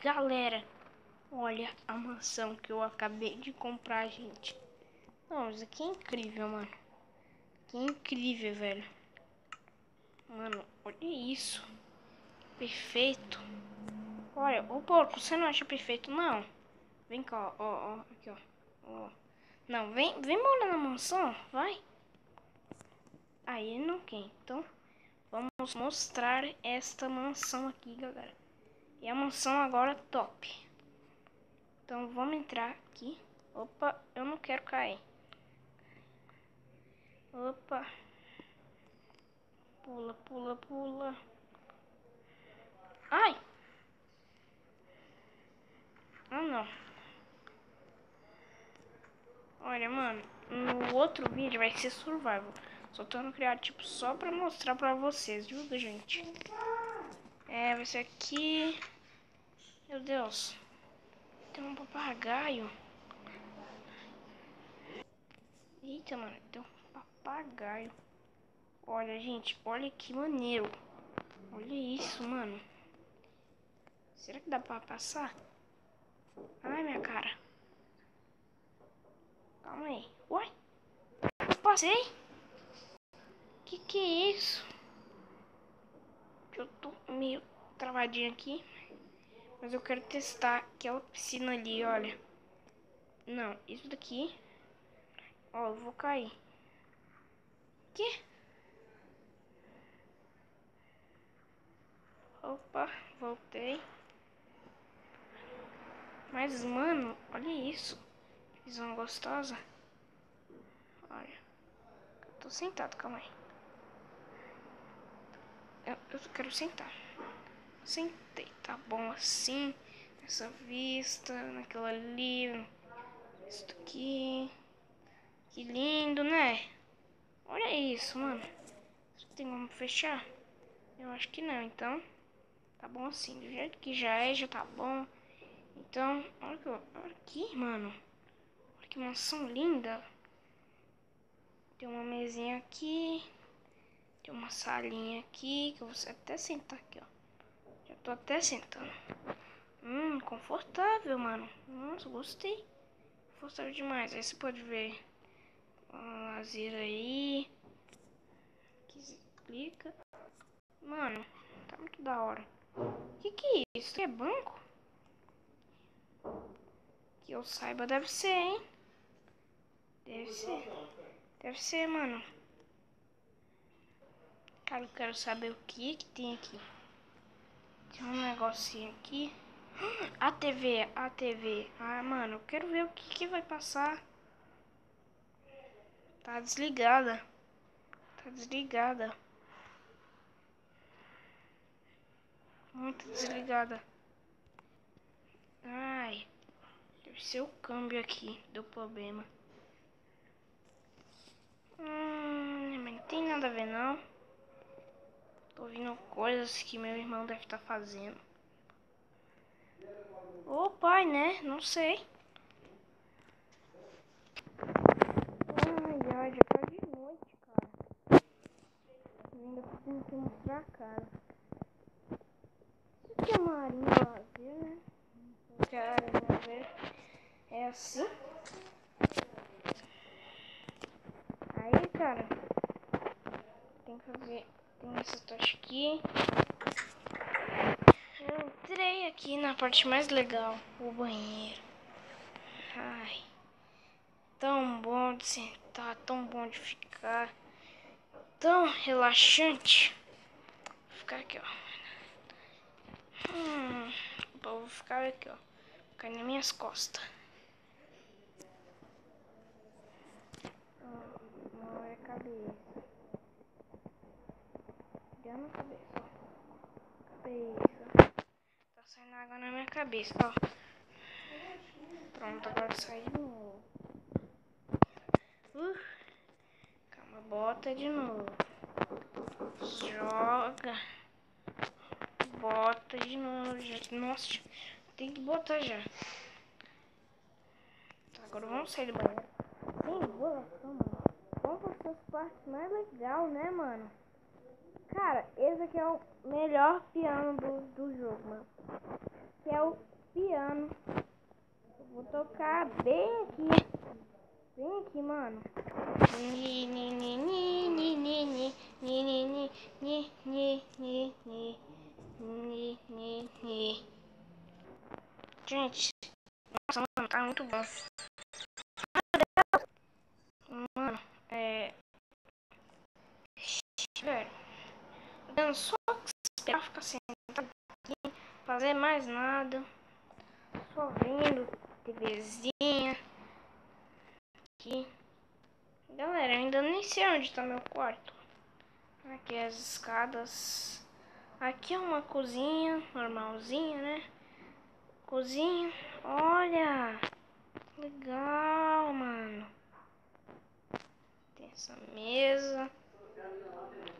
Galera, olha a mansão que eu acabei de comprar, gente. Não, isso aqui é incrível, mano. Que incrível, velho. Mano, olha isso. Perfeito. Olha, ô porco, você não acha perfeito, não? Vem cá, ó, aqui, ó. Não, vem morar na mansão, vai. Aí não quer, então vamos mostrar esta mansão aqui, galera. E a mansão agora top. Então vamos entrar aqui. Opa, eu não quero cair. Opa. Pula, pula, pula. Ai. Ah, não. Olha, mano, no outro vídeo vai ser survival. Só tô no criado, tipo, só pra mostrar pra vocês, viu, gente? Vai ser aqui. Meu Deus. Tem um papagaio. Eita, mano, tem um papagaio. Olha, gente, olha que maneiro. Olha isso, mano. Será que dá pra passar? Ai, minha cara. Calma aí. Uai, eu passei? Que é isso? Eu tô meio travadinho aqui. Mas eu quero testar aquela piscina ali, olha. Não, isso daqui. Ó, eu vou cair. Que? Opa, voltei. Mas, mano, olha isso. Visão gostosa. Olha. Eu tô sentado, calma aí. Eu quero sentar. Sentei, tá bom assim. Essa vista, naquela ali. Isso aqui. Que lindo, né? Olha isso, mano. Tem como fechar? Eu acho que não, então. Tá bom assim, do jeito que já tá bom. Então, olha aqui, mano. Olha que mansão linda. Tem uma mesinha aqui. Tem uma salinha aqui, que eu vou até sentar aqui, ó. Já tô até sentando. Confortável, mano. Nossa, gostei. Confortável demais. Aí você pode ver a lazer aí. Aqui clica. Mano, tá muito da hora. Que é isso? É banco? Que eu saiba, deve ser, hein? Deve ser. Deve ser, mano. Cara, eu quero saber o que tem aqui. Tem um negocinho aqui. A TV. Ah, mano, eu quero ver o que vai passar. Tá desligada. Tá desligada. Muito desligada. Ai, deve ser o câmbio aqui. Deu problema. Mas não tem nada a ver, não. Tô ouvindo coisas que meu irmão deve estar fazendo. Ô pai, né? Não sei. Ai, já tá de noite, cara. Eu ainda preciso te mostrar a cara. Isso aqui é uma arinha vazia, né? Porque a arinha ver é assim. Aí, cara, tem que fazer. Tem essa tocha aqui. Eu entrei aqui na parte mais legal, o banheiro. Ai, tão bom de sentar, tão bom de ficar, tão relaxante. Vou ficar aqui, ó. Vou ficar aqui, ó. Ficar nas minhas costas. Não é cabeça. Já na cabeça, ó. Cabeça. Tá saindo água na minha cabeça, ó. Pronto, agora saiu de novo. Calma, bota de novo. Joga. Bota de novo, gente. Nossa, tem que botar já. Tá, agora vamos sair do banheiro. Sem enrolação, mano. Qual vai ser as partes mais legais, né, mano? Cara, esse aqui é o melhor piano do jogo, mano. Que é o piano. Eu vou tocar bem aqui. Bem aqui, mano. Ni, ni, ni, ni, ni, ni, ni, ni, ni, ni, ni, ni, ni, ni, ni, ni, ni. Gente, nossa, mano, tá muito bom. Mano, velho, dando só esperar ficar sentado aqui, fazer mais nada. Só vendo TVzinha aqui. Galera, eu ainda nem sei onde tá meu quarto. Aqui as escadas. Aqui é uma cozinha normalzinha, né? Cozinha. Olha! Legal, mano. Tem essa mesa.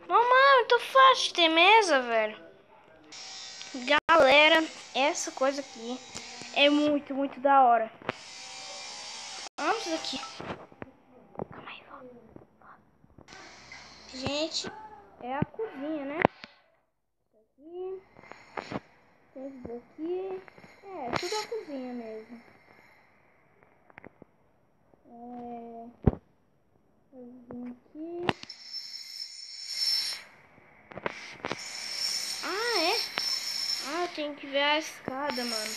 Não, mano, muito fácil de ter mesa, velho. Galera, essa coisa aqui é muito, muito da hora. Vamos aqui. Calma aí, ó. Gente, é a cozinha, né? Isso aqui. Tem isso daqui. É, tudo a cozinha mesmo. Aqui. Ah, é? Ah, tem que ver a escada, mano.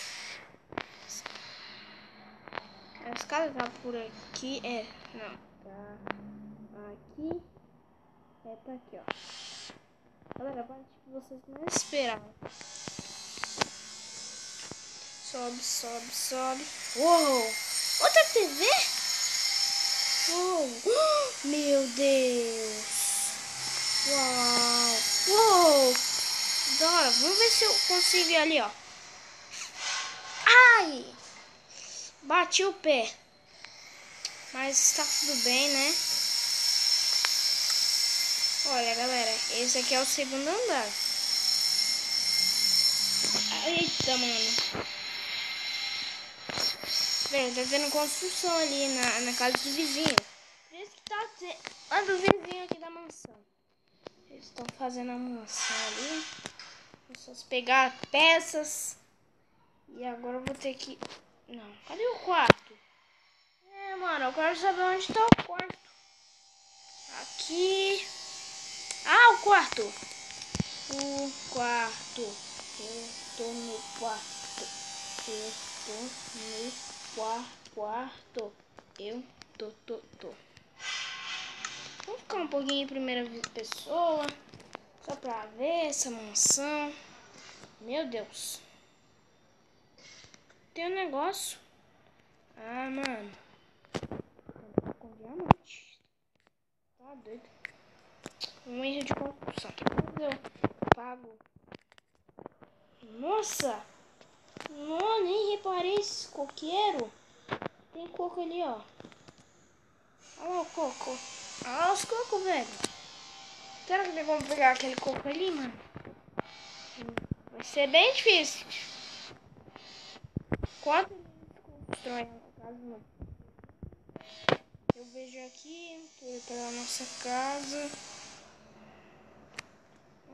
A escada tá por aqui. É, não. Tá aqui. É, tá aqui, ó. Galera, a parte que vocês não esperavam. Sobe, sobe, sobe. Uou! Outra TV? Uou! Meu Deus! Uau! Uou! Da hora. Vamos ver se eu consigo ir ali, ó. Ai! Bati o pé. Mas tá tudo bem, né? Olha, galera. Esse aqui é o segundo andar. Eita, mano. Velho, tá tendo construção ali na casa do vizinho. Por isso que tá lá do vizinho aqui da mansão. Eles estão fazendo a mansão ali. Vamos pegar peças. E agora eu vou ter que... Não, cadê o quarto? É, mano, eu quero saber onde tá o quarto. Aqui. Ah, o quarto. O quarto. Eu tô no quarto. Eu tô no quarto. Eu tô. Vou ficar um pouquinho em primeira pessoa. Só pra ver essa mansão. Meu Deus. Tem um negócio. Ah, mano. Com diamante. Tá doido. Um erro de construção. Eu pago. Nossa. Não, nem reparei esse coqueiro. Tem coco ali, ó. Olha lá o coco. Olha lá os cocos, velho. Será que vamos pegar aquele coco ali, mano? Vai ser bem difícil. Quanto eles constroem a casa, mano? Eu vejo aqui, pela nossa casa.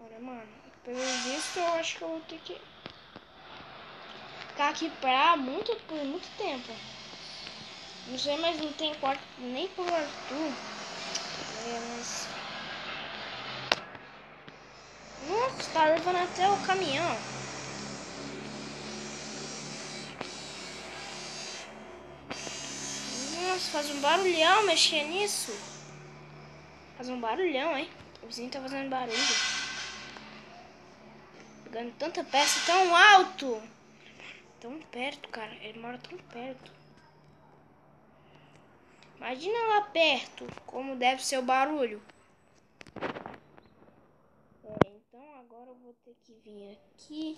Olha, mano, pelo visto eu acho que eu vou ter que ficar aqui por muito tempo. Não sei, mas não tem quarto nem pro Arthur. Mas... Nossa, tá levando até o caminhão. Nossa, faz um barulhão mexer nisso. Faz um barulhão, hein? O vizinho tá fazendo barulho. Pegando tanta peça tão alto. Tão perto, cara. Ele mora tão perto. Imagina lá perto como deve ser o barulho. Então agora eu vou ter que vir aqui.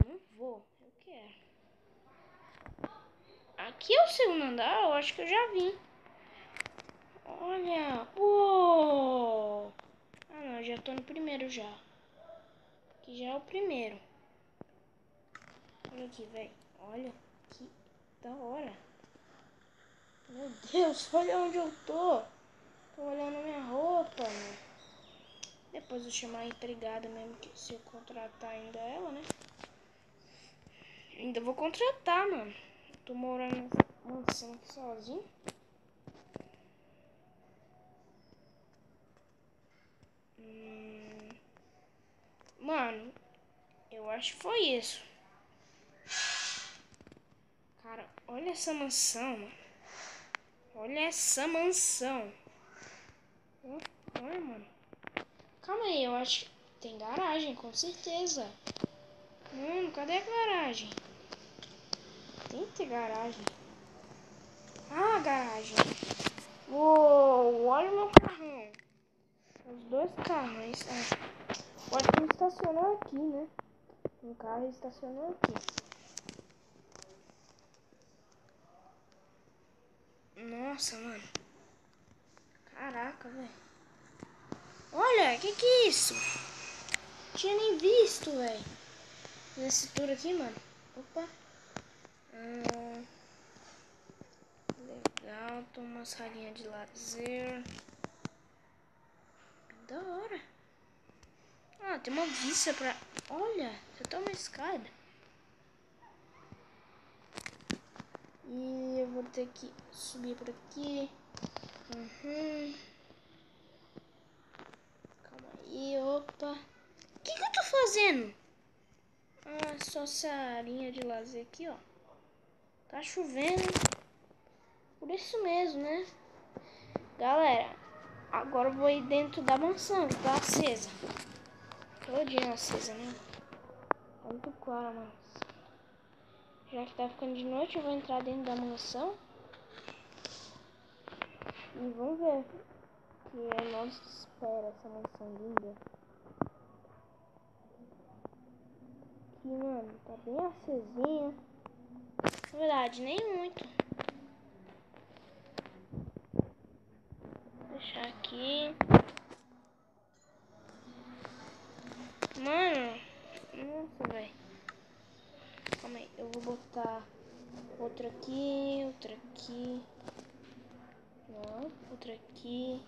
Não vou, eu quero. Aqui é o segundo andar, eu acho que eu já vim. Olha, uou. Ah não, já tô no primeiro já. Aqui já é o primeiro. Olha aqui, velho. Olha que da hora. Meu Deus, olha onde eu tô. Tô olhando minha roupa, né? Depois eu chamar a empregada mesmo, que se eu contratar ainda ela, né? Ainda vou contratar, mano. Tô morando nessa mansão aqui sozinho. Mano, eu acho que foi isso. Cara, olha essa mansão, mano. Olha essa mansão. Olha, mano. Calma aí, eu acho que tem garagem, com certeza. Mano, cadê a garagem? Tem que ter garagem. Ah, garagem. Uou, olha o meu carrão. Os dois carrões. O Arthur estacionou aqui, né? Um carro estacionou aqui. Nossa, mano. Caraca, velho. Olha, que é isso? Tinha nem visto, velho. Nesse tour aqui, mano. Opa. Legal, tem uma salinha de lazer. Da hora. Ah, tem uma vista pra... Olha, já tá uma escada. E eu vou ter que subir por aqui. Calma aí, opa. O que eu tô fazendo? Ah, só salinha de lazer aqui, ó. Tá chovendo. Por isso mesmo, né? Galera, agora eu vou ir dentro da mansão que tá acesa. Todinha acesa, né? Tá muito claro, mano. Já que tá ficando de noite, eu vou entrar dentro da mansão. E vamos ver que é nós espera essa mansão linda. Aqui, mano, tá bem acesinha. Na verdade, nem muito. Vou deixar aqui. Mano, nossa, velho. Calma aí, eu vou botar outra aqui, outra aqui. Ó, outra aqui.